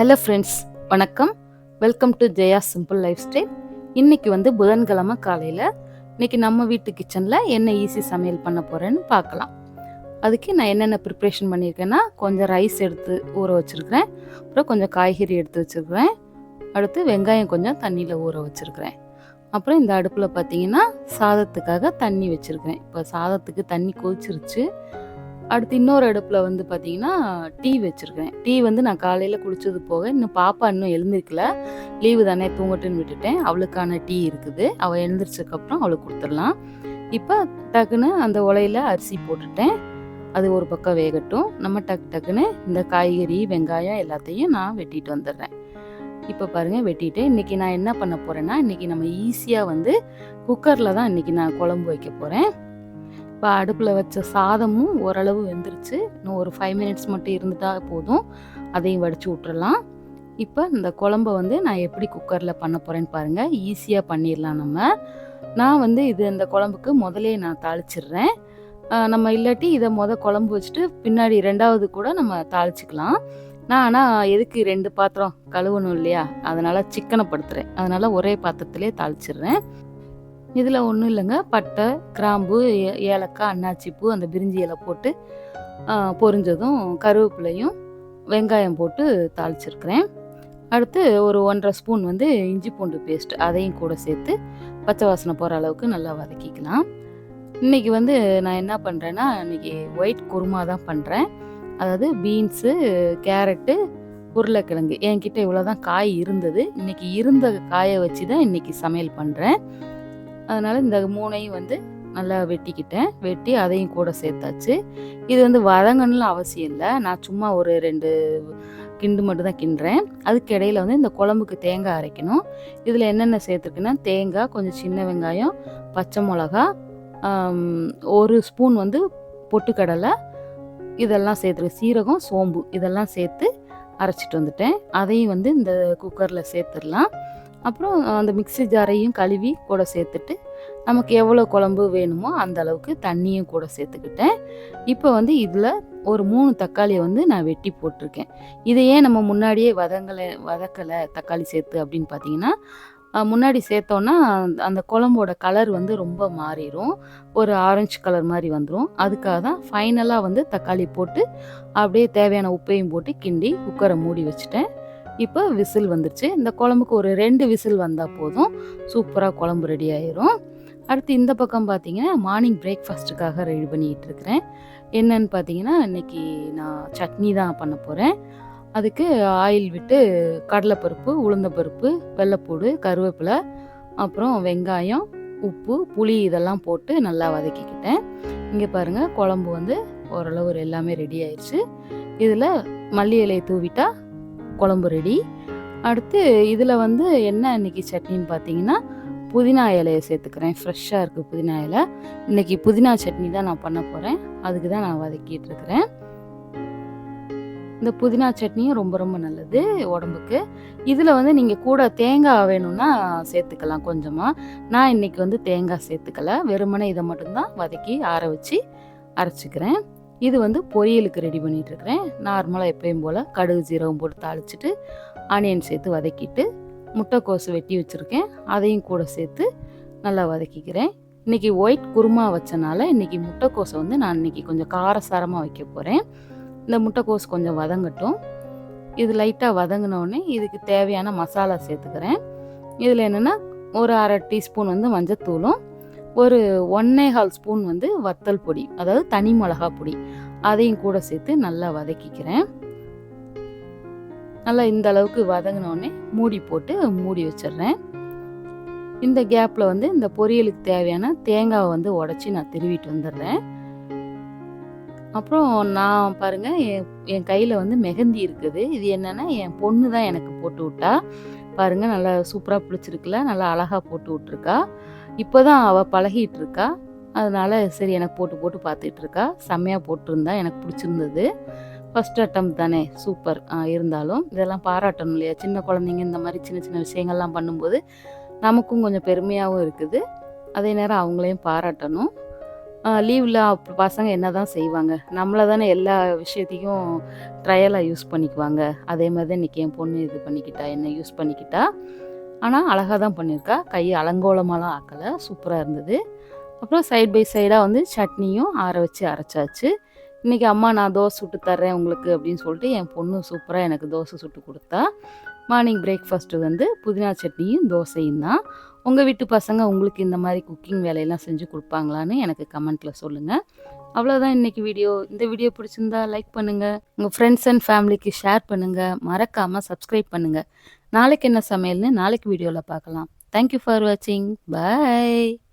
Hello friends, வணக்கம். Welcome to Jaya simple life style. இன்றைக்கி புதன்கிழமை காலையில் இன்றைக்கி நம்ம வீட்டு கிச்சனில் என்ன ஈஸி சமையல் பண்ண போகிறேன்னு பார்க்கலாம். அதுக்கு நான் என்னென்ன ப்ரிப்ரேஷன் பண்ணியிருக்கேன்னா, கொஞ்சம் ரைஸ் எடுத்து ஊற வச்சுருக்கிறேன், அப்புறம் கொஞ்சம் காய்கறி எடுத்து வச்சுருக்கிறேன், அடுத்து வெங்காயம் கொஞ்சம் தண்ணியில் ஊற வச்சுருக்கிறேன். அப்புறம் இந்த அடுப்பில் பார்த்திங்கன்னா சாதத்துக்காக தண்ணி வச்சுருக்கிறேன். இப்போ சாதத்துக்கு தண்ணி கொதிச்சிருச்சு. அடுத்து இன்னொரு அடுப்பில் பார்த்திங்கன்னா டீ வச்சுருக்கேன். டீ நான் காலையில் குடித்தது போக இன்னும் பாப்பா இன்னும் எழுந்திருக்கல, லீவு தானே தூங்கட்டுன்னு விட்டுட்டேன். அவளுக்கான டீ இருக்குது, அவள் எழுந்திரிச்சதுக்கப்புறம் அவளுக்கு கொடுத்துடலாம். இப்போ டக்குன்னு அந்த உலையில் அரிசி போட்டுட்டேன், அது ஒரு பக்கம் வேகட்டும். நம்ம டக்குன்னு இந்த காய்கறி வெங்காயம் எல்லாத்தையும் நான் வெட்டிட்டு வந்துடுறேன். இப்போ பாருங்கள் வெட்டிட்டேன். இன்றைக்கி நான் என்ன பண்ண போகிறேன்னா, இன்றைக்கி நம்ம ஈஸியாக குக்கரில் தான் இன்றைக்கி நான் குழம்பு வைக்க போகிறேன். இப்போ அடுப்பில் வச்ச சாதமும் ஓரளவு வெந்துருச்சு. இன்னும் ஒரு 5 மினிட்ஸ் மட்டும் இருந்துட்டால் போதும், அதையும் வடித்து விட்டுறலாம். இப்போ இந்த குழம்ப நான் எப்படி குக்கரில் பண்ண போகிறேன்னு பாருங்கள். ஈஸியாக பண்ணிடலாம் நம்ம. நான் இது இந்த குழம்புக்கு முதலே நான் தாளிச்சிடுறேன். நம்ம இல்லாட்டி இதை குழம்பு வச்சுட்டு பின்னாடி 2வது கூட நம்ம தாளிச்சிக்கலாம். நான் ஆனால் எதுக்கு 2 பாத்திரம் கழுவணும் இல்லையா, அதனால் சிக்கனப்படுத்துகிறேன். அதனால் ஒரே பாத்திரத்திலே தாளிச்சிடுறேன். இதில் ஒன்றும் இல்லைங்க, பட்டை கிராம்பு ஏலக்காய் அன்னாச்சிப்பூ அந்த பிரிஞ்சி இலை போட்டு பொரிஞ்சதும் கருவேப்பிலையும் வெங்காயம் போட்டு தாளிச்சிருக்கிறேன். அடுத்து ஒரு 1.5 ஸ்பூன் இஞ்சி பூண்டு பேஸ்ட் அதையும் கூட சேர்த்து பச்சை வாசனை போகிற அளவுக்கு நல்லா வதக்கிக்கலாம். இன்றைக்கி நான் என்ன பண்ணுறேன்னா, இன்றைக்கி ஒயிட் குருமா தான் பண்ணுறேன். அதாவது பீன்ஸு கேரட்டு உருளைக்கிழங்கு என்கிட்ட இவ்வளோ தான் காய் இருந்தது. இன்றைக்கி இருந்த காயை வச்சு தான் இன்றைக்கி சமையல் பண்ணுறேன். அதனால் இந்த 3ஐயும் நல்லா வெட்டிக்கிட்டேன். வெட்டி அதையும் கூட சேர்த்தாச்சு. இது வதங்கணும்னு அவசியம் இல்லை, நான் சும்மா ஒரு 2 கிண்டு மட்டும் தான் கிண்டுறேன். அதுக்கு இடையில இந்த குழம்புக்கு தேங்காய் அரைக்கணும். இதில் என்னென்ன சேர்த்துருக்குன்னா, தேங்காய், கொஞ்சம் சின்ன வெங்காயம், பச்சை மிளகா, 1 ஸ்பூன் பொட்டுக்கடலை, இதெல்லாம் சேர்த்துருக்கேன். சீரகம், சோம்பு இதெல்லாம் சேர்த்து அரைச்சிட்டு வந்துட்டேன். அதையும் இந்த குக்கரில் சேர்த்துடலாம். அப்புறம் அந்த மிக்ஸி ஜாரையும் கழுவி கூட சேர்த்துட்டு, நமக்கு எவ்வளோ குழம்பு வேணுமோ அந்த அளவுக்கு தண்ணியும் கூட சேர்த்துக்கிட்டேன். இப்போ இதில் ஒரு 3 தக்காளியை நான் வெட்டி போட்டிருக்கேன். இதையே நம்ம முன்னாடியே வதக்கலை தக்காளி சேர்த்து அப்படின்னு பார்த்தீங்கன்னா, முன்னாடி சேர்த்தோன்னா அந்த குழம்போட கலர் ரொம்ப மாறிடும், ஒரு ஆரஞ்சு கலர் மாதிரி வந்துடும். அதுக்காக தான் ஃபைனலாக தக்காளி போட்டு அப்படியே தேவையான உப்பையும் போட்டு கிண்டி குக்கரை மூடி வச்சுட்டேன். இப்போ விசில் வந்துருச்சு. இந்த குழம்புக்கு ஒரு 2 விசில் வந்தால் போதும், சூப்பராக குழம்பு ரெடி ஆயிரும். அடுத்து இந்த பக்கம் பார்த்தீங்கன்னா, மார்னிங் பிரேக்ஃபாஸ்ட்டுக்காக ரெடி பண்ணிக்கிட்டு இருக்கிறேன். என்னன்னு பார்த்தீங்கன்னா, இன்றைக்கி நான் சட்னி தான் பண்ண போகிறேன். அதுக்கு ஆயில் விட்டு கடலைப்பருப்பு, உளுந்தப்பருப்பு, வெள்ளைப்பூடு, கருவேப்பிலை, அப்புறம் வெங்காயம், உப்பு, புளி இதெல்லாம் போட்டு நல்லா வதக்கிக்கிட்டேன். இங்கே பாருங்கள், குழம்பு ஓரளவு எல்லாமே ரெடி ஆயிடுச்சு. இதில் மல்லி இலையை தூவிட்டா குழம்பு ரெடி. அடுத்து இதில் என்ன இன்றைக்கி சட்னின்னு பார்த்தீங்கன்னா, புதினா இலையை சேர்த்துக்கிறேன். ஃப்ரெஷ்ஷாக இருக்குது புதினா இலை. இன்றைக்கி புதினா சட்னி தான் நான் பண்ண போகிறேன். அதுக்கு தான் நான் வதக்கிட்டு இருக்கிறேன். இந்த புதினா சட்னியும் ரொம்ப ரொம்ப நல்லது உடம்புக்கு. இதில் நீங்கள் கூட தேங்காய் வேணும்னா சேர்த்துக்கலாம் கொஞ்சமாக. நான் இன்றைக்கி தேங்காய் சேர்த்துக்கல, வெறுமனே இதை மட்டும்தான் வதக்கி ஆற வச்சு அரைச்சிக்கிறேன். இது பொரியலுக்கு ரெடி பண்ணிகிட்ருக்கிறேன். நார்மலாக எப்பயும் போல் கடுகு ஜீரகம் போட்டு தாளிச்சிட்டு ஆனியன் சேர்த்து வதக்கிட்டு முட்டைக்கோசு வெட்டி வச்சுருக்கேன், அதையும் கூட சேர்த்து நல்லா வதக்கிக்கிறேன். இன்றைக்கி ஒயிட் குருமா வச்சனால இன்றைக்கி முட்டைக்கோசை நான் இன்றைக்கி கொஞ்சம் காரசாரமாக வைக்க போகிறேன். இந்த முட்டைக்கோசு கொஞ்சம் வதங்கட்டும். இது லைட்டாக வதங்கினோடனே இதுக்கு தேவையான மசாலா சேர்த்துக்கிறேன். இதில் என்னென்னா, ஒரு 1/2 டீஸ்பூன் மஞ்சத்தூளும், ஒரு 1.25 ஸ்பூன் வத்தல் பொடி, அதாவது தனி மிளகா பொடி, அதையும் கூட சேர்த்து நல்லா வதக்கிக்கிறேன். நல்லா இந்த அளவுக்கு வதங்கினோடனே மூடி போட்டு மூடி வச்சிடுறேன். இந்த கேப்பில் இந்த பொரியலுக்கு தேவையான தேங்காவை உடச்சி நான் திருவிட்டு வந்துடுறேன். அப்புறம் நான் பாருங்கள், என் கையில் மெஹந்தி இருக்குது. இது என்னென்னா, என் பொண்ணு தான் எனக்கு போட்டு விட்டா. பாருங்கள், நல்லா சூப்பராக பிடிச்சிருக்குல்ல, நல்லா அழகாக போட்டு விட்ருக்கா. இப்போ தான் அவள் பழகிட்டு இருக்கா. அதனால் சரி எனக்கு போட்டு போட்டு பார்த்துட்டு இருக்கா. செம்மையாக போட்டிருந்தா, எனக்கு பிடிச்சிருந்தது. ஃபஸ்ட் அட்டம் தானே, சூப்பர். இருந்தாலும் இதெல்லாம் பாராட்டணும் இல்லையா, சின்ன குழந்தைங்க இந்த மாதிரி சின்ன சின்ன விஷயங்கள்லாம் பண்ணும்போது நமக்கும் கொஞ்சம் பெருமையாகவும் இருக்குது, அதே நேரம் அவங்களையும் பாராட்டணும். லீவ்ல பசங்க என்னதான் செய்வாங்க? நம்மள தானே எல்லா விஷயத்தையும் ட்ரையலா யூஸ் பண்ணிக்குவாங்க. அதே மாரி தான் இன்னைக்கு என் பொண்ணு இது பண்ணிக்கிட்டா, என்ன யூஸ் பண்ணிக்கிட்டா. ஆனா அழகா தான் பண்ணியிருக்கா. கை அலங்கோலமாலாம் ஆக்கல. சூப்பரா இருந்தது. அப்புறம் சைட் பை சைடா வந்து சட்னியும் ஆற வச்சு அரைச்சாச்சு. இன்னைக்கு அம்மா நான் தோசை சுட்டு தர்றேன் உங்களுக்கு அப்படின்னு சொல்லிட்டு என் பொண்ணு சூப்பரா எனக்கு தோசை சுட்டு குடுத்தா. மார்னிங் பிரேக்ஃபாஸ்ட்டு வந்து புதினா சட்னியும், தோசையும் தான். உங்க வீட்டு பசங்க உங்களுக்கு இந்த மாரி குக்கிங் வேலையெல்லாம் செஞ்சு குடுப்பாங்களான்னு எனக்கு கமெண்ட்ல சொல்லுங்க. அவ்வளோதான் இன்னைக்கு வீடியோ. இந்த வீடியோ பிடிச்சிருந்தா லைக் பண்ணுங்க. உங்க ஃப்ரெண்ட்ஸ் அண்ட் ஃபேமிலிக்கு ஷேர் பண்ணுங்க. மறக்காம சப்ஸ்கிரைப் பண்ணுங்க. நாளைக்கு என்ன சமையல்னு நாளைக்கு வீடியோல பார்க்கலாம். தேங்க் யூ ஃபார் வாட்சிங். பாய்.